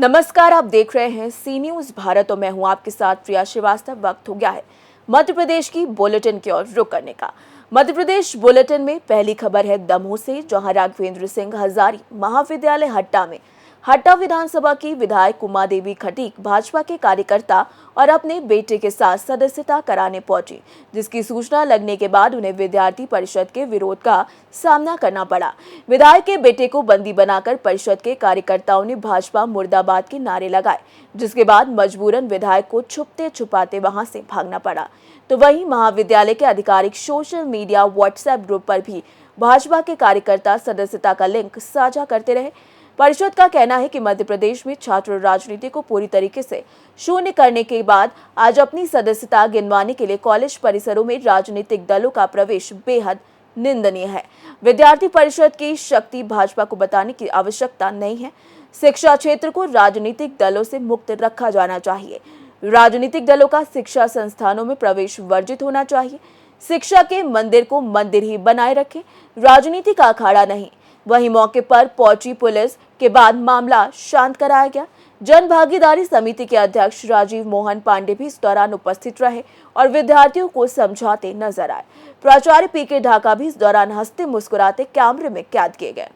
नमस्कार, आप देख रहे हैं सी न्यूज भारत और मैं हूं आपके साथ प्रिया श्रीवास्तव। वक्त हो गया है मध्य प्रदेश की बुलेटिन की ओर रुख करने का। मध्य प्रदेश बुलेटिन में पहली खबर है दमोह से, जहां राघवेंद्र सिंह हजारी महाविद्यालय हट्टा में हट्टा विधानसभा की विधायक उमा देवी खटीक भाजपा के कार्यकर्ता और अपने बेटे के साथ सदस्यता कराने पहुंची, जिसकी सूचना लगने के बाद उन्हें विद्यार्थी परिषद के विरोध का सामना करना पड़ा। विधायक के बेटे को बंदी बनाकर परिषद के कार्यकर्ताओं ने भाजपा मुर्दाबाद के नारे लगाए, जिसके बाद मजबूरन विधायक को छुपते छुपाते वहां से भागना पड़ा। तो वहीं महाविद्यालय के आधिकारिक सोशल मीडिया व्हाट्सएप ग्रुप पर भी भाजपा के कार्यकर्ता सदस्यता का लिंक साझा करते रहे। परिषद का कहना है कि मध्य प्रदेश में छात्र राजनीति को पूरी तरीके से शून्य करने के बाद आज अपनी सदस्यता गिनवाने के लिए कॉलेज परिसरों में राजनीतिक दलों का प्रवेश बेहद निंदनीय है। विद्यार्थी परिषद की शक्ति भाजपा को बताने की आवश्यकता नहीं है। शिक्षा क्षेत्र को राजनीतिक दलों से मुक्त रखा जाना चाहिए। राजनीतिक दलों का शिक्षा संस्थानों में प्रवेश वर्जित होना चाहिए। शिक्षा के मंदिर को मंदिर ही बनाए रखें, राजनीति का अखाड़ा नहीं। वहीं मौके पर पहुंची पुलिस के बाद मामला शांत कराया गया। जन भागीदारी समिति के अध्यक्ष राजीव मोहन पांडे भी इस दौरान उपस्थित रहे और विद्यार्थियों को समझाते नजर आए। प्राचार्य पीके ढाका भी इस दौरान हंसते मुस्कुराते कैमरे में कैद किए गए।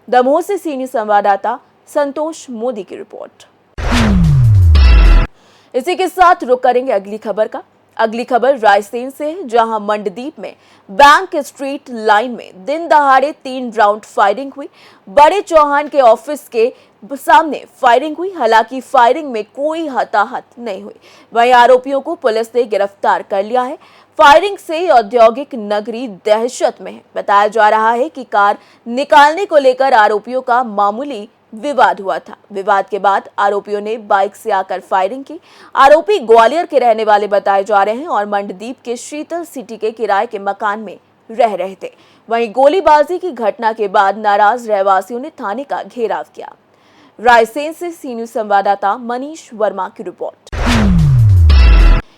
दमोह से सीनियर संवाददाता संतोष मोदी की रिपोर्ट। इसी के साथ रुक करेंगे अगली खबर का। अगली खबर रायसेन से है, जहां मंडदीप में बैंक स्ट्रीट लाइन में दिन दहाड़े 3 राउंड फायरिंग हुई। बड़े चौहान के ऑफिस के सामने फायरिंग हुई। हालांकि फायरिंग में कोई हताहत नहीं हुई। वहीं आरोपियों को पुलिस ने गिरफ्तार कर लिया है। फायरिंग से औद्योगिक नगरी दहशत में है। बताया जा रहा है कि कार निकालने को लेकर आरोपियों का मामूली विवाद हुआ था। विवाद के बाद आरोपियों ने बाइक से आकर फायरिंग की। आरोपी ग्वालियर के रहने वाले बताए जा रहे हैं और मंडदीप के शीतल सिटी के किराए के मकान में रह रहे थे। वहीं गोलीबाजी की घटना के बाद नाराज रहवासियों ने थाने का घेराव किया। रायसेन से सी न्यूज संवाददाता मनीष वर्मा की रिपोर्ट।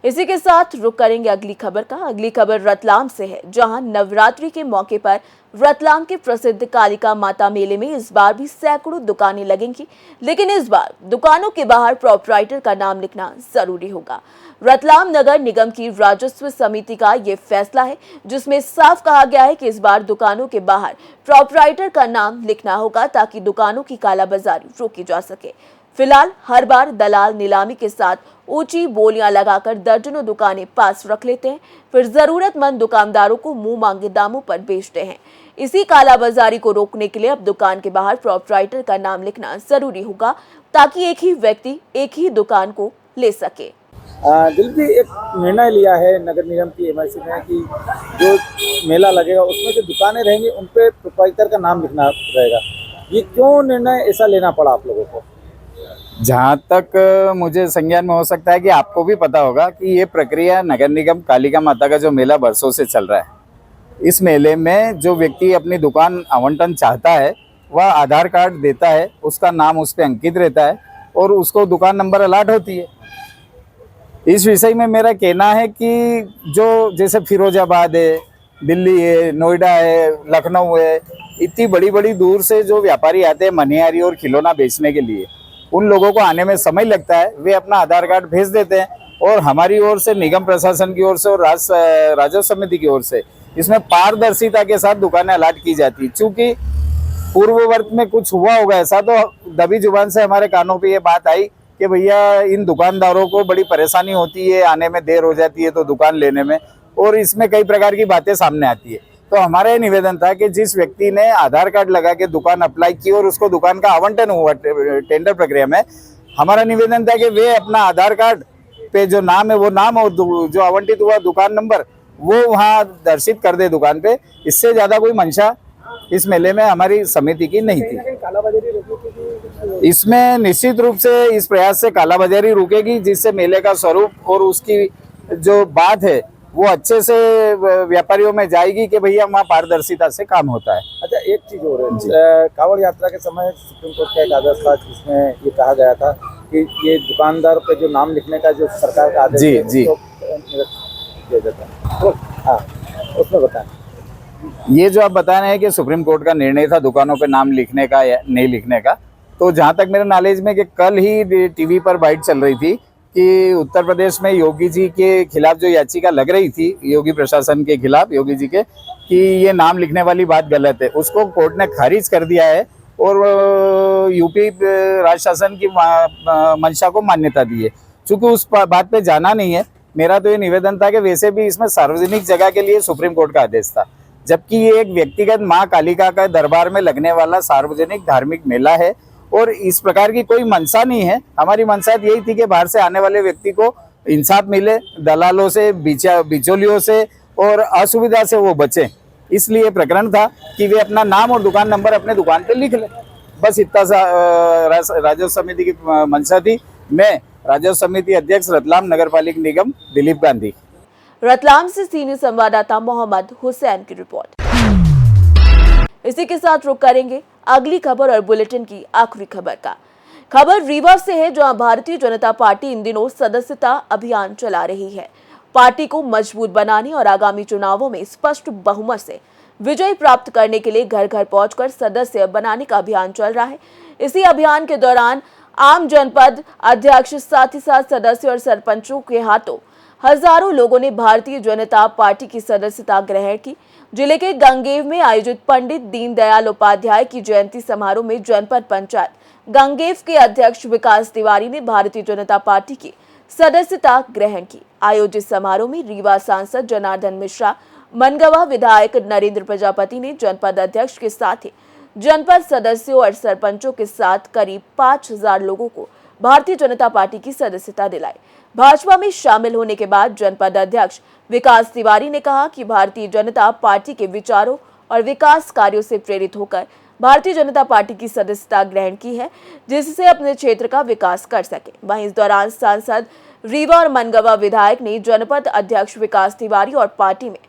इसी के साथ रुक करेंगे अगली खबर का। अगली खबर रतलाम से है, जहां नवरात्रि के मौके पर रतलाम के प्रसिद्ध कालिका माता मेले में इस बार भी सैकड़ों दुकानें लगेंगी, लेकिन इस बार दुकानों के बाहर प्रोपराइटर का नाम लिखना जरूरी होगा। रतलाम नगर निगम की राजस्व समिति का ये फैसला है, जिसमें साफ कहा गया है कि इस बार दुकानों के बाहर प्रोपराइटर का नाम लिखना होगा ताकि दुकानों की कालाबाजारी रोकी जा सके। फिलहाल हर बार दलाल नीलामी के साथ ऊंची बोलियां लगाकर दर्जनों दुकानें पास रख लेते हैं, फिर जरूरतमंद दुकानदारों को मुंह मांगे दामों पर बेचते हैं। इसी कालाबाजारी को रोकने के लिए अब दुकान के बाहर प्रोपराइटर का नाम लिखना जरूरी होगा ताकि एक ही व्यक्ति एक ही दुकान को ले सके। दिल्ली एक निर्णय लिया है नगर निगम की एमआईसी में कि जो मेला लगेगा उसमें जो दुकानें रहेंगी उन पे प्रोपराइटर का नाम लिखना रहेगा। ये क्यों निर्णय ऐसा लेना पड़ा आप लोगों को? जहाँ तक मुझे संज्ञान में हो सकता है कि आपको भी पता होगा कि ये प्रक्रिया नगर निगम कालिका माता का जो मेला बरसों से चल रहा है, इस मेले में जो व्यक्ति अपनी दुकान आवंटन चाहता है वह आधार कार्ड देता है, उसका नाम उस पर अंकित रहता है और उसको दुकान नंबर अलॉट होती है। इस विषय में मेरा कहना है कि जो जैसे फिरोजाबाद है, दिल्ली है, नोएडा है, लखनऊ है, इतनी बड़ी बड़ी दूर से जो व्यापारी आते हैं मनिहारी और खिलौना बेचने के लिए, उन लोगों को आने में समय लगता है। वे अपना आधार कार्ड भेज देते हैं और हमारी ओर से निगम प्रशासन की ओर से और राजस्व समिति की ओर से इसमें पारदर्शिता के साथ दुकानें अलॉट की जाती है। चूँकि पूर्ववर्त में कुछ हुआ होगा ऐसा, तो दबी जुबान से हमारे कानों पे ये बात आई कि भैया इन दुकानदारों को बड़ी परेशानी होती है, आने में देर हो जाती है तो दुकान लेने में, और इसमें कई प्रकार की बातें सामने आती है। तो हमारा ये निवेदन था कि जिस व्यक्ति ने आधार कार्ड लगा के दुकान अप्लाई की और उसको दुकान का आवंटन हुआ टेंडर प्रक्रिया में, हमारा निवेदन था कि वे अपना आधार कार्ड पे जो नाम है वो नाम और जो आवंटित हुआ दुकान नंबर वो वहाँ दर्शित कर दे दुकान पे। इससे ज्यादा कोई मंशा इस मेले में हमारी समिति की नहीं थी। इसमें निश्चित रूप से इस प्रयास से कालाबाजारी रुकेगी, जिससे मेले का स्वरूप और उसकी जो बात है वो अच्छे से व्यापारियों में जाएगी कि भैया वहाँ पारदर्शिता से काम होता है। अच्छा, एक चीज और है, कांवड़ यात्रा के समय सुप्रीम कोर्ट का एक आदेश था जिसमें ये कहा गया था कि ये दुकानदार पे जो नाम लिखने का जो सरकार का आदेश है तो दिया जाता है। हाँ, उसमें बताएं। ये जो आप बता रहे हैं कि सुप्रीम कोर्ट का निर्णय था दुकानों पे नाम लिखने का या नहीं लिखने का, तो जहाँ तक मेरे नॉलेज में कि कल ही टीवी पर बाइट चल रही थी कि उत्तर प्रदेश में योगी जी के खिलाफ जो याचिका लग रही थी, योगी प्रशासन के खिलाफ, योगी जी के, कि ये नाम लिखने वाली बात गलत है, उसको कोर्ट ने खारिज कर दिया है और यूपी राज्य शासन की मंशा को मान्यता दी है। चूंकि उस बात पे जाना नहीं है, मेरा तो ये निवेदन था कि वैसे भी इसमें सार्वजनिक जगह के लिए सुप्रीम कोर्ट का आदेश था, जबकि ये एक व्यक्तिगत माँ कालिका का दरबार में लगने वाला सार्वजनिक धार्मिक मेला है और इस प्रकार की कोई मंशा नहीं है। हमारी मंशा यही थी कि बाहर से आने वाले व्यक्ति को इंसाफ मिले, दलालों से, बिचौलियों से और असुविधा से वो बचे। इसलिए प्रकरण था कि वे अपना नाम और दुकान नंबर अपने दुकान पे लिख ले, बस इतना सा राजस्व समिति की मंशा थी। मैं राजस्व समिति अध्यक्ष रतलाम नगर पालिक निगम दिलीप गांधी। रतलाम से सीनियर संवाददाता मोहम्मद हुसैन की रिपोर्ट। इसी के साथ रुक करेंगे अगली खबर और बुलेटिन की आखिरी खबर का। खबर रीवा से है, जहां भारतीय जनता पार्टी इन दिनों सदस्यता अभियान चला रही है। पार्टी को मजबूत बनाने और आगामी चुनावों में स्पष्ट बहुमत से विजय प्राप्त करने के लिए घर घर पहुंचकर सदस्य बनाने का अभियान चल रहा है। इसी अभियान के दौरान आम जनपद अध्यक्ष, साथ ही साथ सदस्य और सरपंचों के हाथों हजारों लोगों ने भारतीय जनता पार्टी की सदस्यता ग्रहण की। जिले के गंगेव में आयोजित पंडित दीनदयाल उपाध्याय की जयंती समारोह में जनपद पंचायत गंगेव के अध्यक्ष विकास तिवारी ने भारतीय जनता पार्टी की सदस्यता ग्रहण की। आयोजित समारोह में रीवा सांसद जनार्दन मिश्रा, मनगवा विधायक नरेंद्र प्रजापति ने जनपद अध्यक्ष के साथ ही जनपद सदस्यों और सरपंचों के साथ करीब 5000 लोगों को भारतीय जनता पार्टी की सदस्यता दिलाई। भाजपा में शामिल होने के बाद जनपद अध्यक्ष विकास तिवारी ने कहा कि भारतीय जनता पार्टी के विचारों और विकास कार्यों से प्रेरित होकर भारतीय जनता पार्टी की सदस्यता ग्रहण की है, जिससे अपने क्षेत्र का विकास कर सके। वहीं इस दौरान सांसद रीवा और मनगवा विधायक ने जनपद अध्यक्ष विकास तिवारी और पार्टी में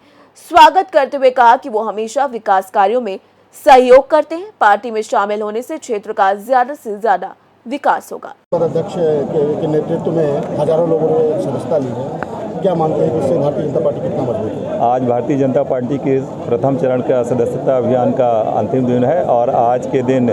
स्वागत करते हुए कहा कि वो हमेशा विकास कार्यों में सहयोग करते हैं। पार्टी में शामिल होने से क्षेत्र का ज्यादा से ज्यादा विकास होगा। अध्यक्ष के नेतृत्व में हजारों लोगों ने सदस्यता ली है, क्या मानते हैं कि इससे भारतीय जनता पार्टी कितना मजबूत है? आज भारतीय जनता पार्टी के प्रथम चरण का सदस्यता अभियान का अंतिम दिन है और आज के दिन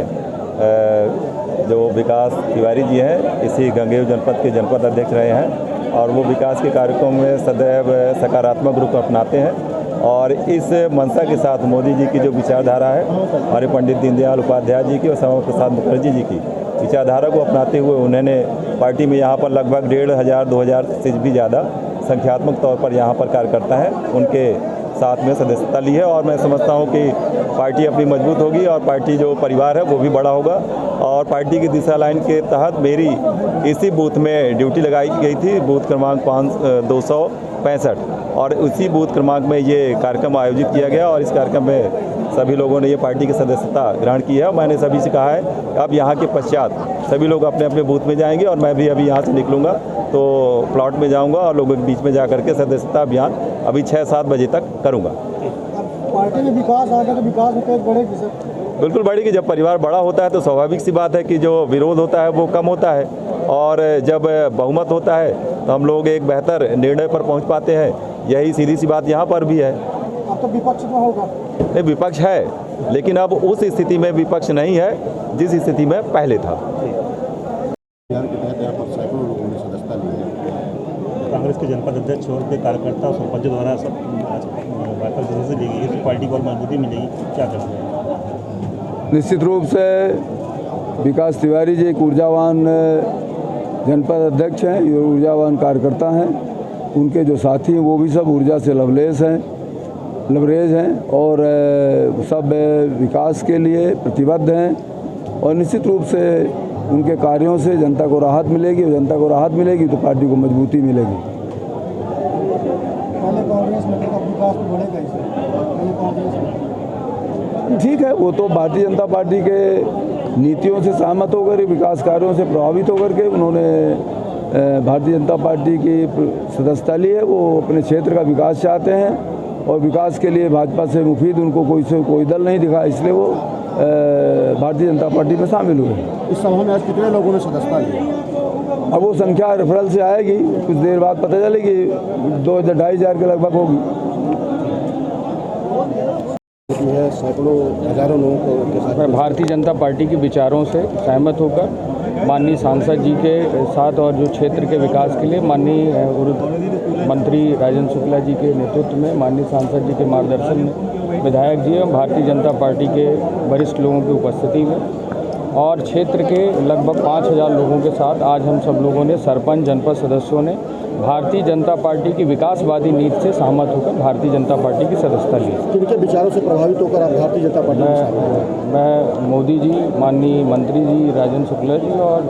जो विकास तिवारी जी हैं, इसी गंगेव जनपद के जनपद अध्यक्ष रहे हैं और वो विकास के कार्यक्रम में सदैव सकारात्मक रूप अपनाते हैं और इस मंशा के साथ मोदी जी की जो विचारधारा है, हमारे पंडित दीनदयाल उपाध्याय जी की और श्यामा प्रसाद मुखर्जी जी की विचारधारा को अपनाते हुए उन्होंने पार्टी में यहाँ पर लगभग 1500-2000 से भी ज़्यादा संख्यात्मक तौर पर यहाँ पर कार्यकर्ता हैं, उनके साथ में सदस्यता ली है और मैं समझता हूँ कि पार्टी अपनी मजबूत होगी और पार्टी जो परिवार है वो भी बड़ा होगा। और पार्टी की दिशा लाइन के तहत मेरी इसी बूथ में ड्यूटी लगाई गई थी, बूथ क्रमांक 265, और उसी बूथ क्रमांक में ये कार्यक्रम आयोजित किया गया और इस कार्यक्रम में सभी लोगों ने ये पार्टी की सदस्यता ग्रहण की है। मैंने सभी से कहा है अब यहाँ के पश्चात सभी लोग अपने अपने बूथ में जाएंगे और मैं भी अभी यहाँ से निकलूँगा तो प्लॉट में जाऊँगा और लोगों के बीच में जा करके सदस्यता अभियान अभी 6-7 बजे तक करूँगा। पार्टी में विकास आ गया तो विकास में बढ़ेगी सर? बिल्कुल बढ़ेगी। जब परिवार बड़ा होता है तो स्वाभाविक सी बात है कि जो विरोध होता है वो कम होता है और जब बहुमत होता है तो हम लोग एक बेहतर निर्णय पर पहुँच पाते हैं। यही सीधी सी बात यहाँ पर भी है। अब तो विपक्ष में होगा? नहीं, विपक्ष है लेकिन अब उस स्थिति में विपक्ष नहीं है जिस स्थिति में पहले था। कांग्रेस के जनपद अध्यक्ष और के कार्यकर्ता और सरपंच द्वारा सब वार्ता से ली गई, इस पार्टी को और मजबूती मिलेगी, क्या करते हैं? निश्चित रूप से विकास तिवारी जी एक ऊर्जावान जनपद अध्यक्ष हैं, ये ऊर्जावान कार्यकर्ता हैं, उनके जो साथी हैं वो भी सब ऊर्जा से लबरेज हैं और सब विकास के लिए प्रतिबद्ध हैं और निश्चित रूप से उनके कार्यों से जनता को राहत मिलेगी और जनता को राहत मिलेगी तो पार्टी को मजबूती मिलेगी। ठीक है, वो तो भारतीय जनता पार्टी के नीतियों से सहमत होकर, विकास कार्यों से प्रभावित होकर के उन्होंने भारतीय जनता पार्टी की सदस्यता ली है। वो अपने क्षेत्र का विकास चाहते हैं और विकास के लिए भाजपा से मुफीद उनको कोई दल नहीं दिखा, इसलिए वो भारतीय जनता पार्टी में शामिल हुए। इस सभा में आज कितने लोगों ने सदस्यता ली? अब वो संख्या रेफरल से आएगी, कुछ देर बाद पता चलेगी, 2-2,500 के लगभग होगी। की है, सैकड़ों हजारों लोगों को उनके साथ। मैं भारतीय जनता पार्टी के विचारों से सहमत होकर माननीय सांसद जी के साथ और जो क्षेत्र के विकास के लिए माननीय मंत्री राजेंद्र शुक्ला जी के नेतृत्व में, माननीय सांसद जी के मार्गदर्शन में, विधायक जी एवं भारतीय जनता पार्टी के वरिष्ठ लोगों की उपस्थिति में और क्षेत्र के लगभग 5000 लोगों के साथ आज हम सब लोगों ने, सरपंच, जनपद सदस्यों ने भारतीय जनता पार्टी की विकासवादी नीति से सहमत होकर भारतीय जनता पार्टी की सदस्यता ली। किनके विचारों से प्रभावित होकर आप भारतीय जनता पार्टी में शामिल हुए? मैं मोदी जी, माननीय मंत्री जी राजेंद्र शुक्ला जी और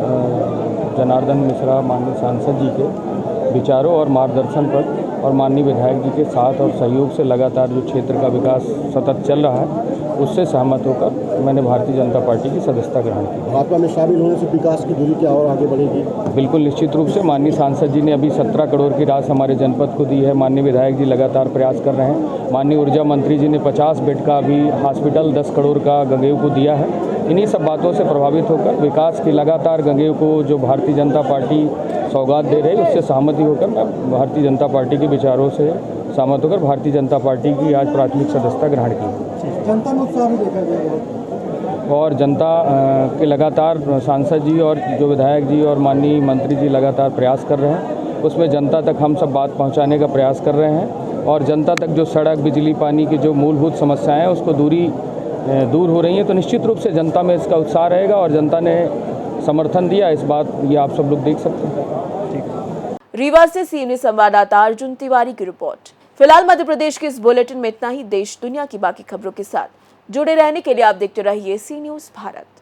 जनार्दन मिश्रा माननीय सांसद जी के विचारों और मार्गदर्शन पर और माननीय विधायक जी के साथ और सहयोग से लगातार जो क्षेत्र का विकास सतत चल रहा है उससे सहमत होकर मैंने भारतीय जनता पार्टी की सदस्यता ग्रहण की। भाजपा में शामिल होने से विकास की दूरी क्या और आगे बढ़ेगी? बिल्कुल निश्चित रूप से माननीय सांसद जी ने अभी 17 करोड़ की राशि हमारे जनपद को दी है। माननीय विधायक जी लगातार प्रयास कर रहे हैं। माननीय ऊर्जा मंत्री जी ने 50 बेड का अभी हॉस्पिटल 10 करोड़ का गंगेऊ को दिया है। इन्हीं सब बातों से प्रभावित होकर विकास की लगातार गंगेऊ को जो भारतीय जनता पार्टी सौगात दे रही है उससे सहमति होकर मैं भारतीय जनता पार्टी के विचारों से सहमत होकर भारतीय जनता पार्टी की आज प्राथमिक सदस्यता ग्रहण की। जनता में उत्साह भी देखा गया और जनता के लगातार सांसद जी और जो विधायक जी और माननीय मंत्री जी लगातार प्रयास कर रहे हैं, उसमें जनता तक हम सब बात पहुंचाने का प्रयास कर रहे हैं और जनता तक जो सड़क, बिजली, पानी की जो मूलभूत समस्याएं हैं उसको दूर हो रही हैं। तो निश्चित रूप से जनता में इसका उत्साह रहेगा और जनता ने समर्थन दिया, इस बात ये आप सब लोग देख सकते हैं। रीवा से सीएमए संवाददाता अर्जुन तिवारी की रिपोर्ट। फिलहाल मध्य प्रदेश के इस बुलेटिन में इतना ही। देश दुनिया की बाकी खबरों के साथ जुड़े रहने के लिए आप देखते रहिए सी न्यूज़ भारत।